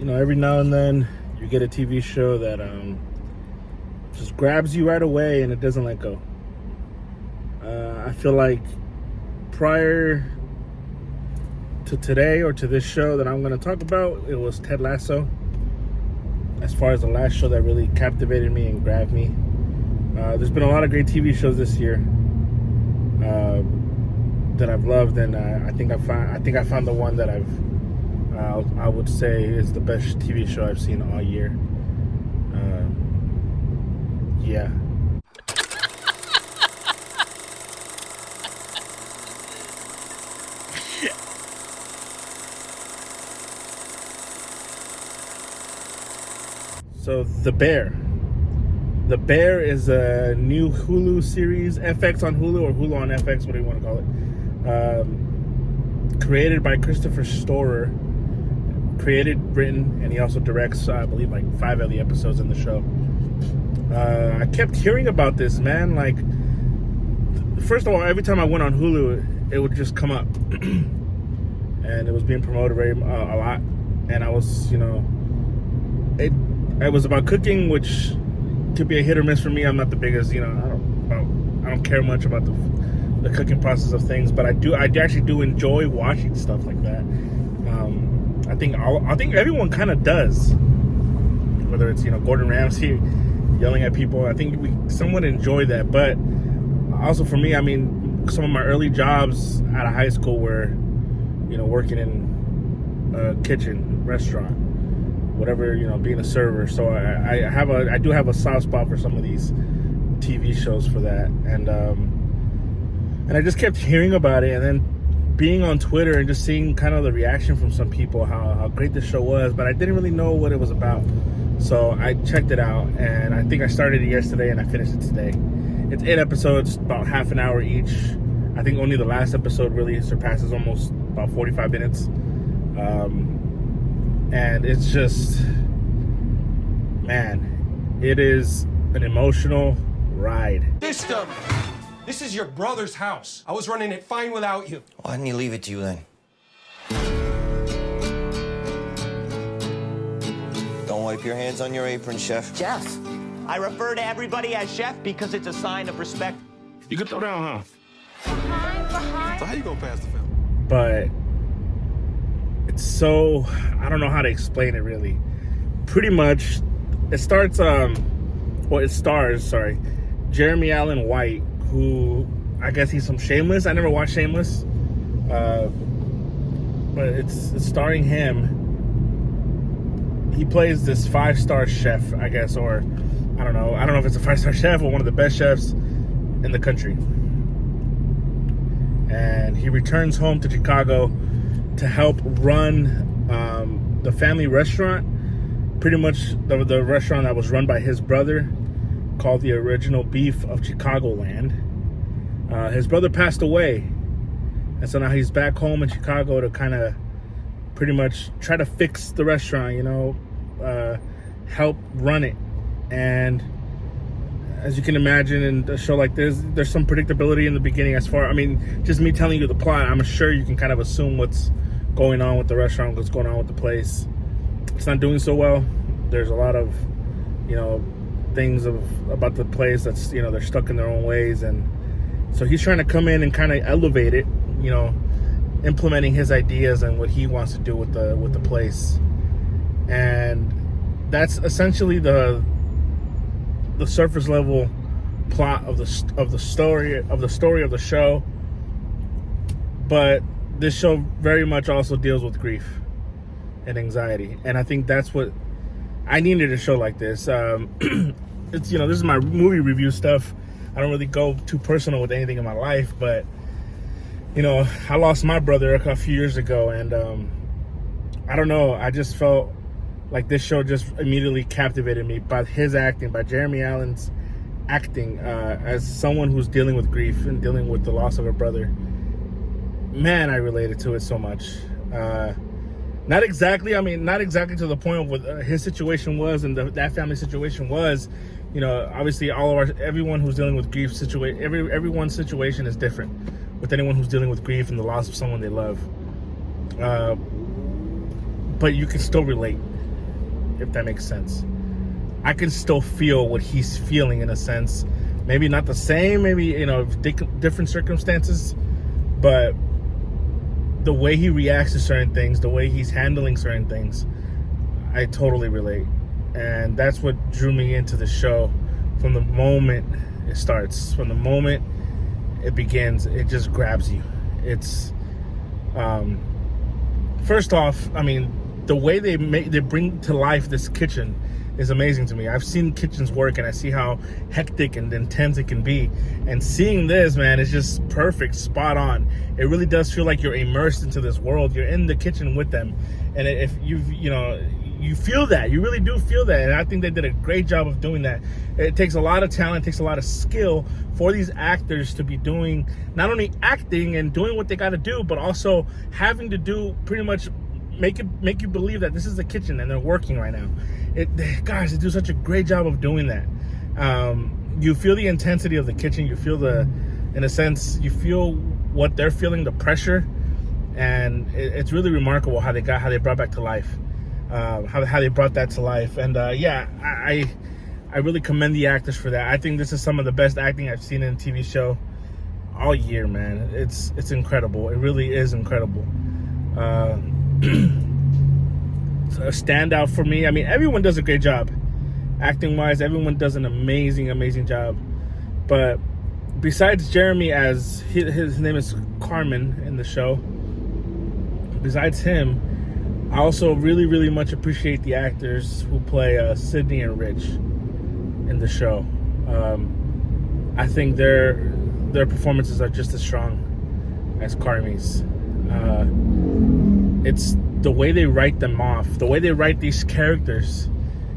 Every now and then you get a TV show that just grabs you right away and it doesn't let go. I feel like prior to today or to this show that I'm going to talk about, it was Ted Lasso. As far as the last show that really captivated me and grabbed me. There's been a lot of great TV shows this year that I've loved, and I think I found the one that I would say is the best TV show I've seen all year. Yeah. So The Bear. The Bear is a new Hulu series, FX on Hulu or Hulu on FX, whatever you want to call it. Created by Christopher Storer. Created, written, and he also directs, I believe, like 5 of the episodes in the show. I kept hearing about this, man. Like, first of all, every time I went on Hulu, it would just come up. And it was being promoted a lot. And I was, it was about cooking, which could be a hit or miss for me. I'm not the biggest, I don't care much about the cooking process of things, but I actually do enjoy watching stuff like that. I think everyone kind of does, whether it's Gordon Ramsay yelling at people. I think we somewhat enjoy that, but also for me, some of my early jobs out of high school were, working in a kitchen, restaurant, whatever, being a server. So I do have a soft spot for some of these TV shows for that, and I just kept hearing about it, and then being on Twitter and just seeing kind of the reaction from some people, how great this show was, but I didn't really know what it was about. So I checked it out, and I think I started it yesterday and I finished it today. It's 8 episodes, about half an hour each. I think only the last episode really surpasses almost about 45 minutes. And it's just, man, it is an emotional ride. System! This is your brother's house. I was running it fine without you. Why didn't he leave it to you then? Don't wipe your hands on your apron, chef. Chef. I refer to everybody as chef because it's a sign of respect. You can throw down, huh? Behind. So how you gonna pass the film? But it's so, I don't know how to explain it really. Pretty much, it stars Jeremy Allen White, who I guess he's from Shameless. I never watched Shameless, but it's starring him. He plays this 5-star chef, I guess, or I don't know if it's a 5-star chef or one of the best chefs in the country. And he returns home to Chicago to help run the family restaurant, pretty much the restaurant that was run by his brother, called the Original Beef of Chicagoland. His brother passed away, and so now he's back home in Chicago to kind of pretty much try to fix the restaurant, help run it. And as you can imagine, in a show like this, there's some predictability in the beginning. Just me telling you the plot, I'm sure you can kind of assume what's going on with the restaurant, what's going on with the place. It's not doing so well. There's a lot of, things about the place that's, they're stuck in their own ways. And so he's trying to come in and kind of elevate it, implementing his ideas and what he wants to do with the place. And that's essentially the surface level plot of the story of the show. But this show very much also deals with grief and anxiety, and I think that's what I needed a show like this. It's this is my movie review stuff. I don't really go too personal with anything in my life, but I lost my brother a few years ago, and I don't know, I just felt like this show just immediately captivated me by his acting, by Jeremy Allen's acting, as someone who's dealing with grief and dealing with the loss of a brother. Man, I related to it so much. Not exactly to the point of what his situation was and that family situation was. Obviously everyone who's dealing with grief everyone's situation is different with anyone who's dealing with grief and the loss of someone they love. But you can still relate. if that makes sense. I can still feel what he's feeling in a sense. Maybe not the same, maybe, you know, different circumstances, but the way he reacts to certain things, the way he's handling certain things, I totally relate. And that's what drew me into the show from the moment it starts. From the moment it begins, it just grabs you. It's, first off, I mean, the way they bring to life this kitchen is amazing to me. I've seen kitchens work, and I see how hectic and intense it can be. And seeing this, man, is just perfect, spot on. It really does feel like you're immersed into this world. You're in the kitchen with them, and if you feel that, you really do feel that. And I think they did a great job of doing that. It takes a lot of talent, it takes a lot of skill for these actors to be doing not only acting and doing what they got to do, but also having to do pretty much make you believe that this is the kitchen and they're working right now. Guys, they do such a great job of doing that. You feel the intensity of the kitchen. You feel in a sense, you feel what they're feeling, the pressure, and it's really remarkable how they brought back to life, how they brought that to life. And yeah, I really commend the actors for that. I think this is some of the best acting I've seen in a TV show all year, man. It's incredible. It really is incredible. A standout for me. I mean, everyone does a great job acting wise. Everyone does an amazing job, but besides Jeremy, as his name is Carmen in the show, besides him, I also really much appreciate the actors who play Sydney and Rich in the show. I think their performances are just as strong as Carmi's. It's the way they write them off, the way they write these characters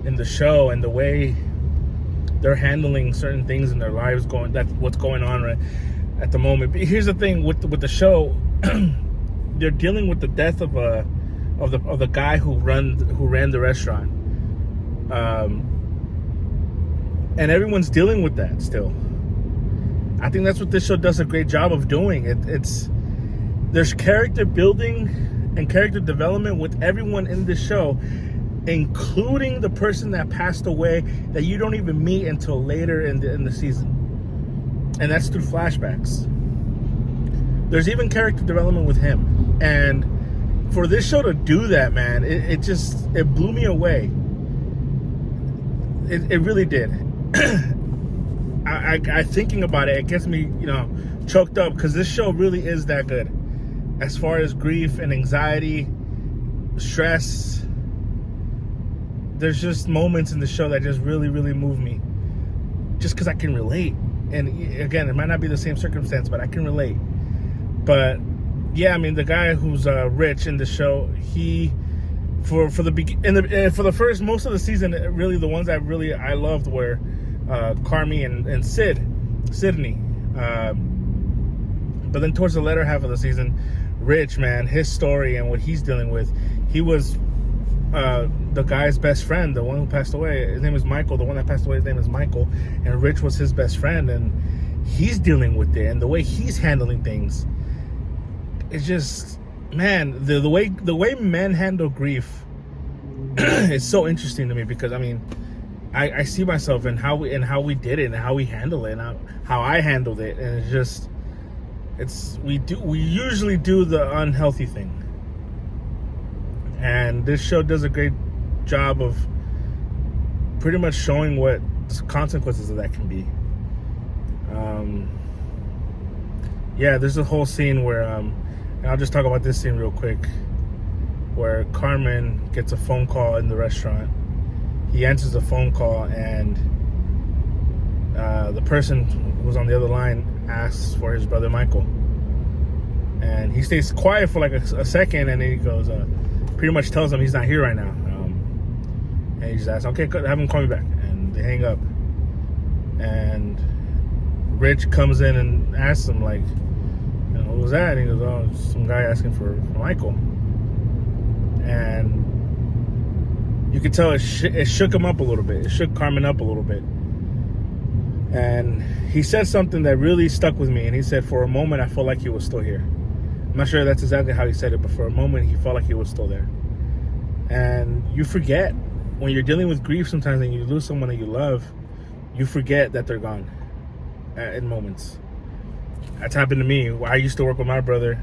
in the show, and the way they're handling certain things in their lives, that's what's going on right at the moment. But here's the thing with the show, they're dealing with the death of the guy who ran the restaurant, and everyone's dealing with that still. I think that's what this show does a great job of doing. There's character building and character development with everyone in this show, including the person that passed away that you don't even meet until later in the season, and that's through flashbacks. There's even character development with him, and for this show to do that, man, it blew me away. It really did. I thinking about it gets me, choked up, because this show really is that good. As far as grief and anxiety, stress, there's just moments in the show that just really move me, just because I can relate. And again, it might not be the same circumstance, but I can relate. But yeah, I mean, the guy who's Rich in the show, he for the first most of the season, really the ones that I loved were Carmen and Sydney. But then towards the latter half of the season, Rich, man, his story and what he's dealing with, he was the guy's best friend, the one who passed away. His name is Michael. The one that passed away, his name is Michael, and Rich was his best friend, and he's dealing with it, and the way he's handling things, it's just, man, the way men handle grief is so interesting to me, because I mean, I see myself in how we did it and how we handle it and how I handled it, and it's just, we usually do the unhealthy thing, and this show does a great job of pretty much showing what consequences of that can be. Yeah, there's a whole scene where and I'll just talk about this scene real quick, where Carmen gets a phone call in the restaurant. He answers the phone call, and the person who's on the other line asks for his brother Michael, and he stays quiet for like a second, and then he goes, pretty much tells him he's not here right now, and he just asks, okay, have him call me back, and they hang up. And Rich comes in and asks him, like, what was that? And he goes, oh, some guy asking for Michael. And you could tell it shook him up a little bit. It shook Carmen up a little bit. And he said something that really stuck with me. And he said, for a moment, I felt like he was still here. I'm not sure that's exactly how he said it, but for a moment, he felt like he was still there. And you forget when you're dealing with grief sometimes and you lose someone that you love, you forget that they're gone in moments. That's happened to me. I used to work with my brother.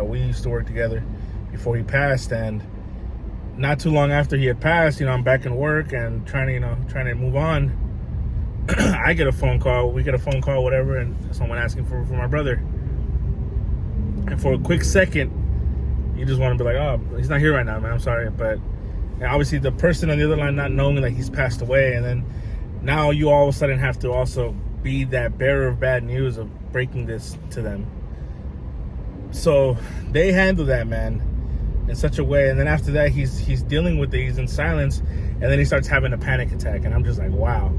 We used to work together before he passed, and not too long after he had passed, I'm back in work and trying to move on. I get a phone call. We get a phone call, whatever, and someone asking for my brother. And for a quick second, you just want to be like, oh, he's not here right now, man. I'm sorry. But obviously the person on the other line not knowing that he's passed away, and then now you all of a sudden have to also be that bearer of bad news of breaking this to them. So they handle that, man, in such a way. And then after that, he's dealing with it. He's in silence, and then he starts having a panic attack. And I'm just like, wow.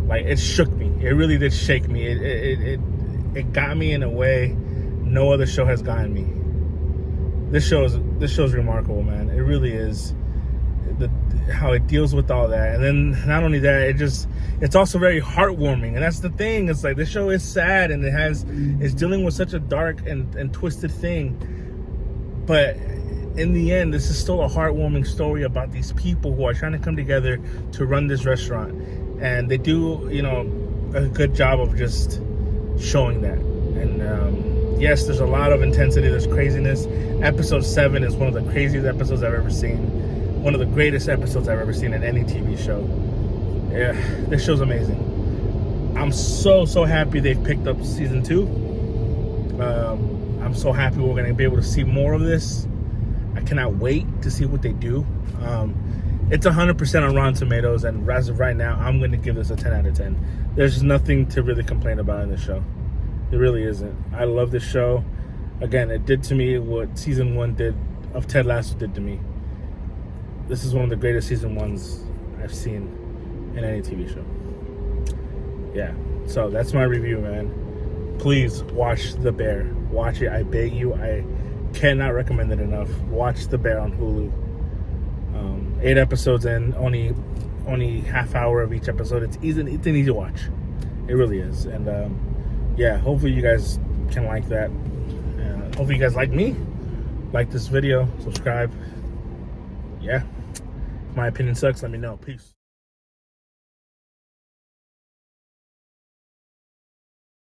Like, it shook me. It really did shake me. It got me in a way no other show has gotten me. This show's remarkable, man. It really is. How it deals with all that, and then not only that, it's also very heartwarming. And that's the thing. It's like this show is sad, and it's dealing with such a dark and twisted thing. But in the end, this is still a heartwarming story about these people who are trying to come together to run this restaurant, and they do, a good job of just showing that. And yes, there's a lot of intensity. There's craziness. Episode 7 is one of the craziest episodes I've ever seen. One of the greatest episodes I've ever seen in any TV show. Yeah, this show's amazing. I'm so happy they've picked up season 2. I'm so happy we're going to be able to see more of this. I cannot wait to see what they do. It's 100% on Rotten Tomatoes, and as of right now, I'm going to give this a 10 out of 10. There's nothing to really complain about in this show. It really isn't. I love this show. Again, it did to me what season 1 of Ted Lasso did to me. This is one of the greatest season 1s I've seen in any TV show. Yeah, so that's my review, man. Please watch The Bear. Watch it, I beg you. I cannot recommend it enough. Watch The Bear on Hulu. 8 episodes in, only half hour of each episode. It's an easy watch. It really is. And yeah, hopefully you guys can like that. Hopefully you guys like me. Like this video, subscribe. Yeah. If my opinion sucks, let me know. Peace.